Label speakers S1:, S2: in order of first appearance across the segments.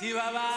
S1: Sí, baba.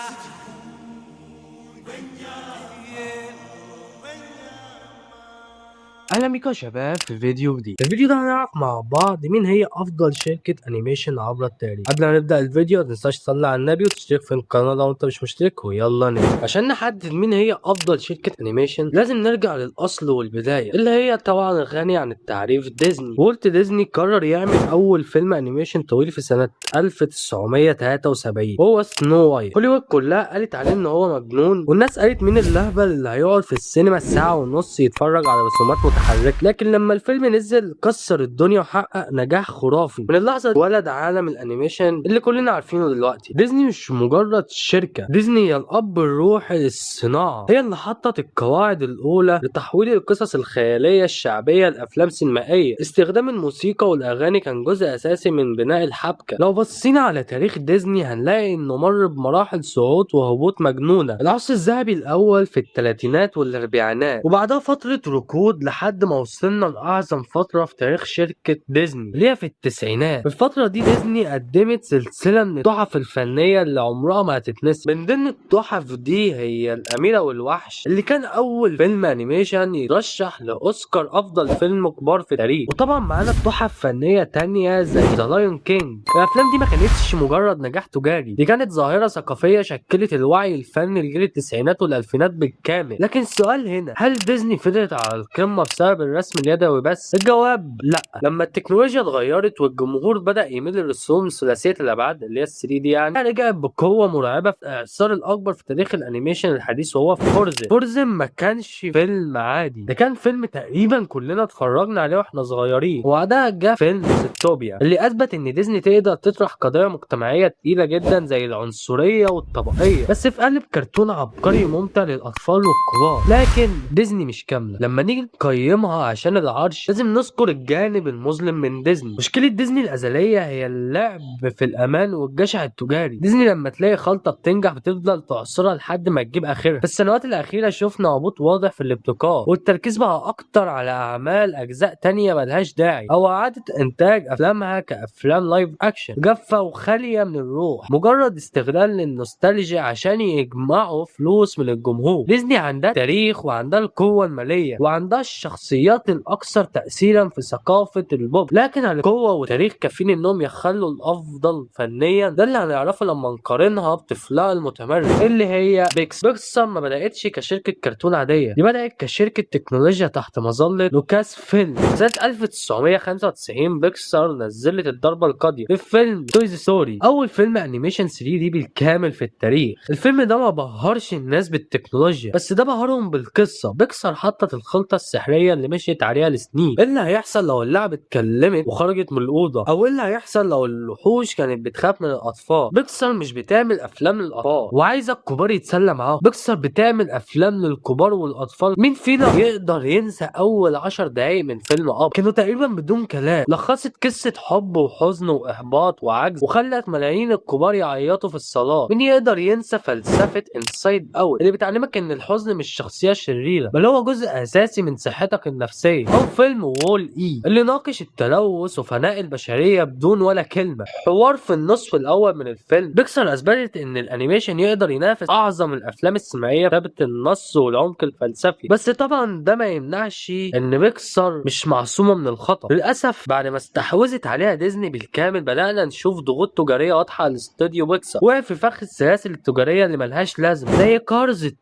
S2: اهلا بيكم يا شباب في فيديو جديد. الفيديو ده هنعرف مع بعض مين هي افضل شركة انيميشن عبر التاريخ. قبل ما نبدأ الفيديو متنساش تصلي على النبي وتشترك في القناة لو انت مش مشترك، ويلا نبدأ. عشان نحدد مين هي افضل شركة انيميشن لازم نرجع للاصل والبداية اللي هي طبعا الغني عن التعريف ديزني. والت ديزني قرر يعمل اول فيلم انيميشن طويل في سنة 1973 وهو سنو وايت. هوليوود كلها قالت عليه ان هو مجنون، والناس قالت مين اللهبل اللي هيقعد في السينما ساعة ونص يتفرج على رسومات متحركة. لكن لما الفيلم نزل كسر الدنيا وحقق نجاح خرافي. من اللحظة دي ولد عالم الانيميشن اللي كلنا عارفينه دلوقتي. ديزني مش مجرد شركة، ديزني هي الاب الروحي للصناعة، هي اللي حطت القواعد الاولى لتحويل القصص الخيالية الشعبية لافلام سينمائية. استخدام الموسيقى والاغاني كان جزء اساسي من بناء الحبكة. لو بصينا على تاريخ ديزني هنلاقي انه مر بمراحل صعود وهبوط مجنونة. العصر الذهبي الاول في الثلاثينات والاربعينات، وبعدها فترة ركود لحد ما وصلنا لأعظم فترة في تاريخ شركة ديزني اللي هي في التسعينات. في الفترة دي ديزني قدمت سلسلة من التحف الفنية اللي عمرها ما هتتنسي. من ضمن التحف دي هي الأميرة والوحش اللي كان أول فيلم أنيميشن يرشح لأوسكار أفضل فيلم كبار في التاريخ. وطبعا معانا تحف فنية تانية زي ذا لايون كينج. الأفلام دي ما كانتش مجرد نجاح تجاري، دي كانت ظاهرة ثقافية شكلت الوعي الفني لجيل التسعينات والألفينات بالكامل. لكن السؤال هنا، هل ديزني فضلت على القمة بسبب الرسم اليدوي بس؟ الجواب لا. لما التكنولوجيا اتغيرت والجمهور بدأ يميل للرسوم ثلاثية الأبعاد اللي هي 3 دي رجعت بقوة مرعبة في الإعصار الأكبر في تاريخ الأنيميشن الحديث وهو فورزن. فورزن ما كانش فيلم عادي، ده كان فيلم تقريبا كلنا اتفرجنا عليه واحنا صغيرين. وبعدها جه فيلم زيتوبيا اللي أثبت إن ديزني تقدر تطرح قضايا مجتمعية تقيلة جدا زي العنصرية والطبقية، بس في قالب كرتون عبقري ممتع للأطفال والكبار. لكن ديزني مش كاملة. لما نيجي نقيمها عشان العرش لازم نذكر الجانب المظلم من ديزني. مشكلة ديزني الأزلية هي اللعب في الأمان والجشع التجاري. ديزني لما تلاقي خلطة بتنجح بتفضل تعصرها لحد ما تجيب آخرها. في السنوات الأخيرة شفنا هبوط واضح في الابتكار، والتركيز بقى أكتر على أعمال أجزاء تانية ملهاش داعي، أو إعادة إنتاج أفلامها كأفلام لايف أكشن جافة وخالية من الروح، مجرد استغلال للنوستالجيا عشان يجمعوا فلوس من الجمهور. ديزني عندها تاريخ وعندها القوة المالية وعندها الشخصيات الأكثر تأثيرا في ثقافة البوب، لكن القوة وتاريخ كافيين إنهم يخلوا الأفضل فنيا. ده اللي هنعرفه لما نقارنها بطفلها المتمرد اللي هي بيكسار. ما بدأتش كشركة كرتون عادية، دي بدأت كشركة تكنولوجيا تحت مظلة لوكاس فيلم. سنة 1995 بيكسار نزلت الضربة القاضية في فيلم توي ستوري، أول فيلم أنيميشن 3 دي بالكامل في التاريخ. الفيلم ده ما بهرش الناس بالتكنولوجيا بس ده بهرهم بالقصة. بيكسار حطت الخلطة السحرية اللي مشيت عليها لسنين. ايه اللي هيحصل لو اللعبة اتكلمت وخرجت من الأوضة، أو ايه اللي هيحصل لو الوحوش كانت بتخاف من الأطفال. بيكسار مش بتعمل أفلام للأطفال وعايزة الكبار يتسلى معاهم، بيكسار بتعمل أفلام للكبار والأطفال. مين فينا يقدر ينسى أول 10 دقايق من فيلم أب؟ كانوا تقريبا بدون كلام، لخصت قصة حب وحزن وإحباط وعجز وخلت ملايين الكبار يعيطوا في الصلاة. مين يقدر ينسى فلسفة انسايد اوت اللي بتعلمك ان الحزن مش شخصية شريرة بل هو جزء اساسي من صحتك النفسية؟ او فيلم وول اي اللي ناقش التلوث وفناء البشرية بدون ولا كلمة حوار. في النصف الاول من الفيلم بيكسار اثبتت ان الانيميشن يقدر ينافس اعظم الافلام السينمائية بثابت النص والعمق الفلسفي. بس طبعا ده ما يمنعش ان بيكسار مش معصومة من الخطأ. للاسف بعد ما استحوذت عليها ديزني بالكامل بدأنا نشوف ضغوط تجارية واضحة على الاستوديو بيكسار، وقع في فخ السلاسل التجارية اللي ملهاش لازمة زي كارز 2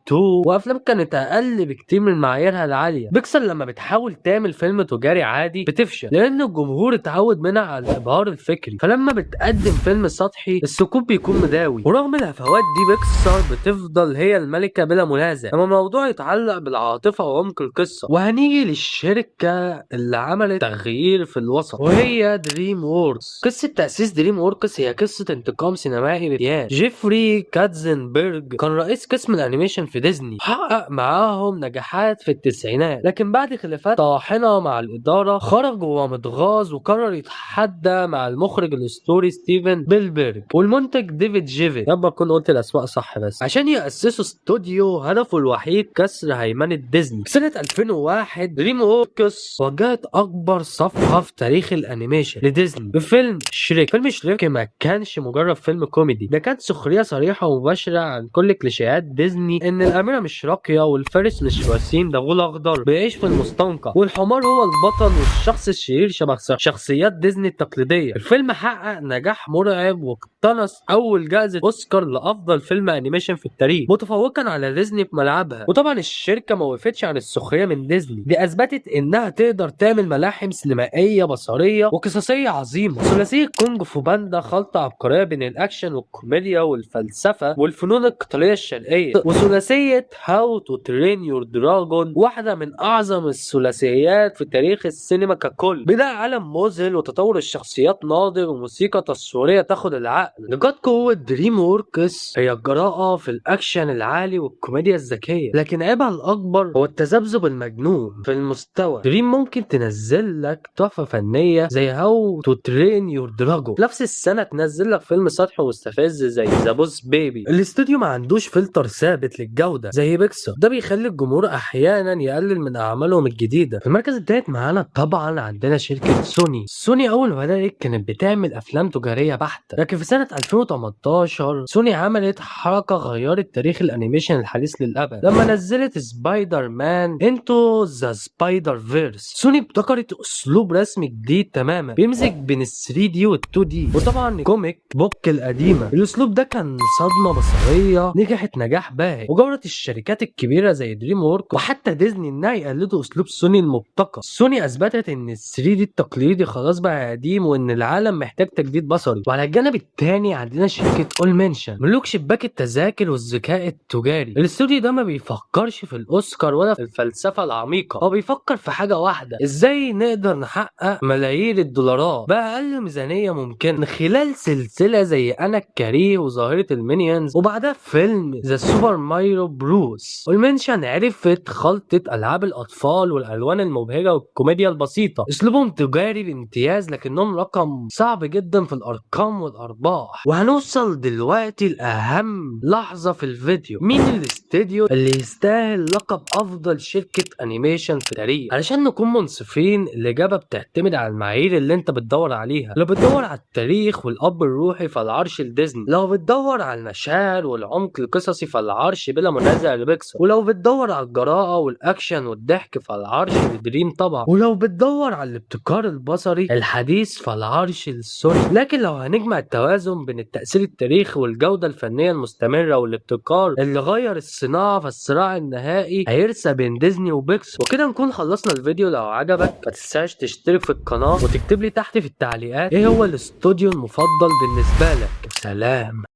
S2: وافلام كانت اقل بكتير من معاييرها العالية. بيكسار لما بتحاول تعمل فيلم تجاري عادي بتفشل لان الجمهور اتعود منها على الابهار الفكري، فلما بتقدم فيلم سطحي السكوت بيكون مداوي. ورغم الهفوات دي بيكسار بتفضل هي الملكة بلا منازع لما الموضوع يتعلق بالعاطفة وعمق القصة. وهنيجي للشركة اللي عملت تغيير في الوسط وهي دريم ووركس. قصة تأسيس دريم ووركس هي قصة انتقام سينمائي بامتياز. جيفري كاتزنبرج كان رئيس قسم الانيميشن في ديزني، حقق معاهم نجاحات في التسعينات، لكن بعد وبعد خلافات طاحنة مع الإدارة خرج وهو متغاظ وقرر يتحدى مع المخرج الأسطوري ستيفن بيلبرج والمنتج ديفيد جيفي، يبقى أكون قلت الأسماء صح، بس عشان يأسسوا استوديو هدفه الوحيد كسر هيمنة ديزني. في سنة 2001 دريم ووركس واجهت أكبر صفقة في تاريخ الأنيميشن لديزني بفيلم شريك. فيلم شريك ما كانش مجرد فيلم كوميدي، ده كانت سخرية صريحة ومباشرة عن كل كليشيهات ديزني، إن الأميرة مش راقية والفارس مش وسيم ده غول أخضر بيعيش في المستنقع والحمار هو البطل والشخص الشرير شبه شخصيات ديزني التقليدية. الفيلم حقق نجاح مرعب واقتنص أول جائزة أوسكار لأفضل فيلم أنيميشن في التاريخ، متفوقا على ديزني في ملعبها. وطبعا الشركة ما وقفتش عن السخرية من ديزني، دي أثبتت إنها تقدر تعمل ملاحم سينمائية بصرية وقصصية عظيمة. ثلاثية كونج فو باندا خلطة عبقرية بين الأكشن والكوميديا والفلسفة والفنون القتالية الشرقية. وثلاثية هاو تو ترين يور دراجون واحدة من أعظم الثلاثيات في تاريخ السينما ككل، بناء عالم مذهل وتطور الشخصيات ناضج وموسيقى تصويرية تاخد العقل. نقاط قوة دريم ووركس هي الجراءة في الأكشن العالي والكوميديا الذكية، لكن عيبها الأكبر هو التذبذب المجنون في المستوى. دريم ممكن تنزل لك تحفة فنية زي هاو تو ترين يور دراجون، نفس السنة تنزل لك فيلم سطحي مستفز زي ذا بوس بيبي. الاستوديو ما عندوش فلتر ثابت للجودة زي بيكسار، ده بيخلي الجمهور أحيانا يقلل من أعمالهم الجديدة. في المركز الثالث معانا طبعا عندنا شركة سوني أول ما بدأت كانت بتعمل أفلام تجارية بحتة، لكن في سنة 2018 سوني عملت حركة غيرت تاريخ الأنيميشن الحديث للأبد لما نزلت سبايدر مان انتو ذا سبايدر فيرس. سوني ابتكرت أسلوب رسمي جديد تماما بيمزج بين ال 3 دي وال 2 دي، وطبعا كوميك بوك القديمة. الأسلوب ده كان صدمة بصرية نجحت نجاح باهر وجبرت الشركات الكبيرة زي دريم وورك وحتى ديزني إنها يقلدوا أسلوب سوني المبتكر. سوني أثبتت إن ال 3 دي التقليدي خلاص بقى قديم وإن العالم محتاج تجديد بصري. وعلى الجانب التاني عندنا شركة اول منشن، ملوك شباك التذاكر والذكاء التجاري. الاستوديو ده ما بيفكرش في الأوسكار ولا في الفلسفة العميقة، هو بيفكر في حاجة واحدة: إزاي نقدر نحقق ملايين الدولارات بأقل ميزانية ممكن من خلال سلسلة زي أنا الكريه وظاهرة المينيونز وبعدها فيلم ذا سوبر مايرو بروس. والمنشن عرفت خلطة ألعاب الأطفال والألوان المبهجة والكوميديا البسيطة. أسلوبهم تجاري بامتياز لكنهم رقم صعب جدا في الأرقام والأرباح. وهنوصل دلوقتي لأهم لحظة في الفيديو: مين الاستديو اللي يستاهل لقب أفضل شركة أنيميشن في التاريخ؟ علشان نكون منصفين الإجابة بتعتمد على المعايير اللي أنت بتدور عليها. لو بتدور على التاريخ والأب الروحي فالعرش لديزني، لو بتدور على المشاعر والعمق القصصي فالعرش بلا منازع لبيكسار، ولو بتدور على الجراءة والأكشن والضحك فالعرش لدريم طبعا، ولو بتدور على الابتكار البصري الحديث فالعرش لسوني. لكن لو هنجمع التوازن بين التأثير التاريخي والجودة الفنية المستمرة والابتكار اللي غير الصناعة، فالصراع النهائي هيرسى بين ديزني وبيكسار. وكده نكون خلصنا الفيديو. لو عجبك ما تنساش تشترك في القناة وتكتب لي تحت في التعليقات ايه هو الاستوديو المفضل بالنسبة لك. سلام.